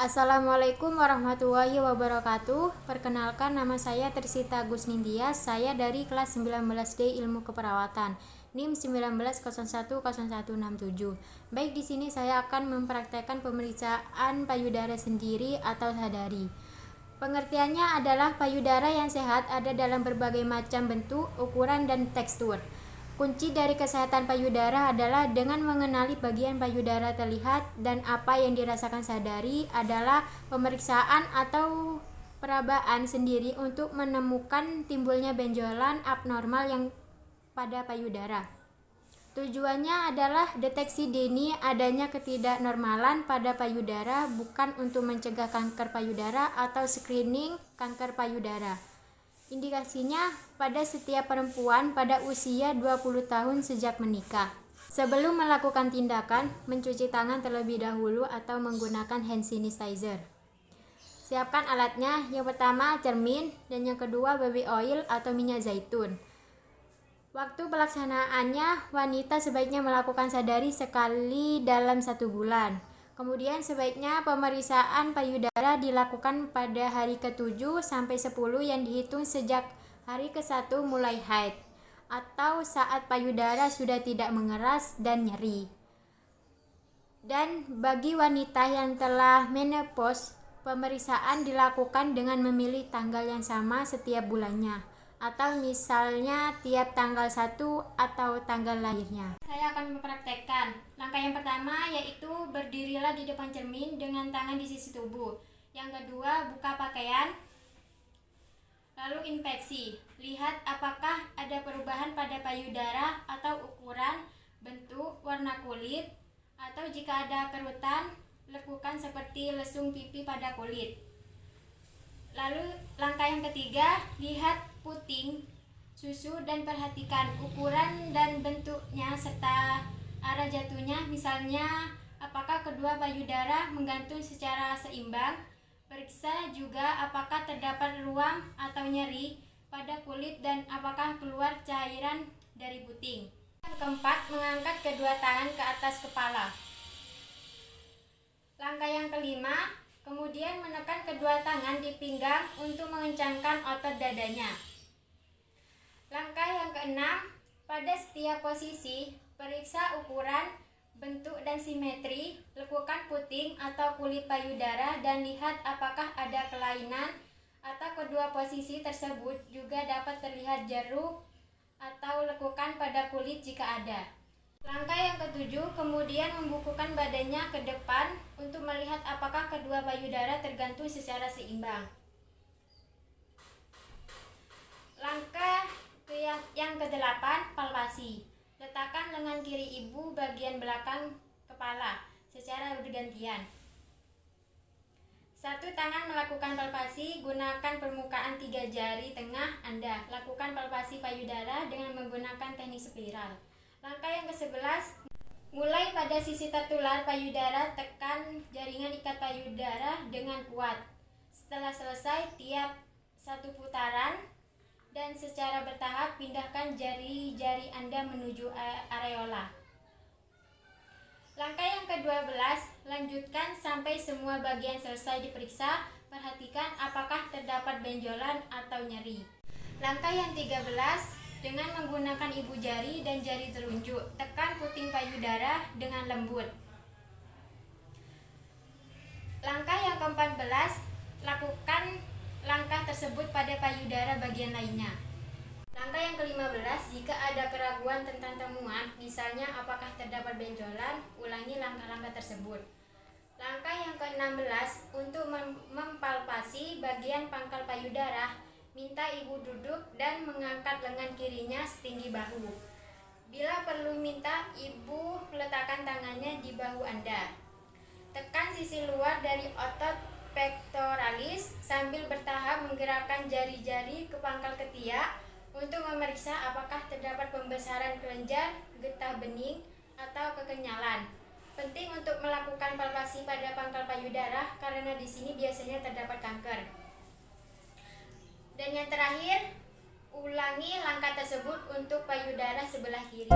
Assalamualaikum warahmatullahi wabarakatuh. Perkenalkan, nama saya Trisita Gusnindia. Saya dari kelas 19D Ilmu Keperawatan, NIM 19010167. Baik, di sini saya akan mempraktekkan pemeriksaan payudara sendiri atau sadari. Pengertiannya adalah payudara yang sehat ada dalam berbagai macam bentuk, ukuran, dan tekstur. Kunci dari kesehatan payudara adalah dengan mengenali bagian payudara terlihat dan apa yang dirasakan sadari adalah pemeriksaan atau perabaan sendiri untuk menemukan timbulnya benjolan abnormal yang pada payudara. Tujuannya adalah deteksi dini adanya ketidaknormalan pada payudara, bukan untuk mencegah kanker payudara atau screening kanker payudara. Indikasinya pada setiap perempuan pada usia 20 tahun sejak menikah. Sebelum melakukan tindakan, mencuci tangan terlebih dahulu atau menggunakan hand sanitizer. Siapkan alatnya, yang pertama cermin dan yang kedua baby oil atau minyak zaitun. Waktu pelaksanaannya, wanita sebaiknya melakukan sadari sekali dalam 1 bulan. Kemudian sebaiknya pemeriksaan payudara dilakukan pada hari ke-7 sampai 10 yang dihitung sejak hari ke-1 mulai haid atau saat payudara sudah tidak mengeras dan nyeri. Dan bagi wanita yang telah menopause, pemeriksaan dilakukan dengan memilih tanggal yang sama setiap bulannya, atau misalnya tiap tanggal 1 atau tanggal lahirnya. Saya akan mempraktekkan. Langkah yang pertama yaitu berdirilah di depan cermin dengan tangan di sisi tubuh. Yang kedua, buka pakaian. Lalu inspeksi. Lihat apakah ada perubahan pada payudara atau ukuran, bentuk, warna kulit, atau jika ada kerutan, lekukan seperti lesung pipi pada kulit. Lalu langkah yang ketiga, lihat puting susu dan perhatikan ukuran dan bentuknya serta arah jatuhnya, misalnya apakah kedua payudara menggantung secara seimbang. Periksa juga apakah terdapat ruam atau nyeri pada kulit dan apakah keluar cairan dari puting. Yang keempat, mengangkat kedua tangan ke atas kepala. Langkah yang kelima, kemudian menekan kedua tangan di pinggang untuk mengencangkan otot dadanya. Langkah yang keenam, pada setiap posisi, periksa ukuran, bentuk dan simetri, lekukan puting atau kulit payudara dan lihat apakah ada kelainan atau kedua posisi tersebut juga dapat terlihat jeruk atau lekukan pada kulit jika ada. Langkah yang ketujuh, kemudian membukukan badannya ke depan untuk melihat apakah kedua payudara tergantung secara seimbang. Langkah yang ke-8, palpasi. Letakkan lengan kiri ibu bagian belakang kepala secara bergantian. Satu tangan melakukan palpasi, gunakan permukaan 3 jari tengah Anda. Lakukan palpasi payudara dengan menggunakan teknik spiral. Langkah yang ke-11, mulai pada sisi tertular payudara, tekan jaringan ikat payudara dengan kuat. Setelah selesai, tiap 1 putaran dan secara bertahap pindahkan jari-jari Anda menuju areola. Langkah yang ke-12, lanjutkan sampai semua bagian selesai diperiksa. Perhatikan apakah terdapat benjolan atau nyeri. Langkah yang 13, dengan menggunakan ibu jari dan jari telunjuk, tekan puting payudara dengan lembut. Langkah yang ke-14, lakukan langkah tersebut pada payudara bagian lainnya. Langkah yang ke-15, jika ada keraguan tentang temuan, misalnya apakah terdapat benjolan, ulangi langkah-langkah tersebut. Langkah yang ke-16, untuk mempalpasi bagian pangkal payudara, minta ibu duduk dan mengangkat lengan kirinya setinggi bahu. Bila perlu, minta ibu letakkan tangannya di bahu Anda. Tekan sisi luar dari otot pectoralis sambil bertahap menggerakkan jari-jari ke pangkal ketiak untuk memeriksa apakah terdapat pembesaran kelenjar, getah bening, atau kekenyalan. Penting untuk melakukan palpasi pada pangkal payudara karena di sini biasanya terdapat kanker. Dan yang terakhir, ulangi langkah tersebut untuk payudara sebelah kiri.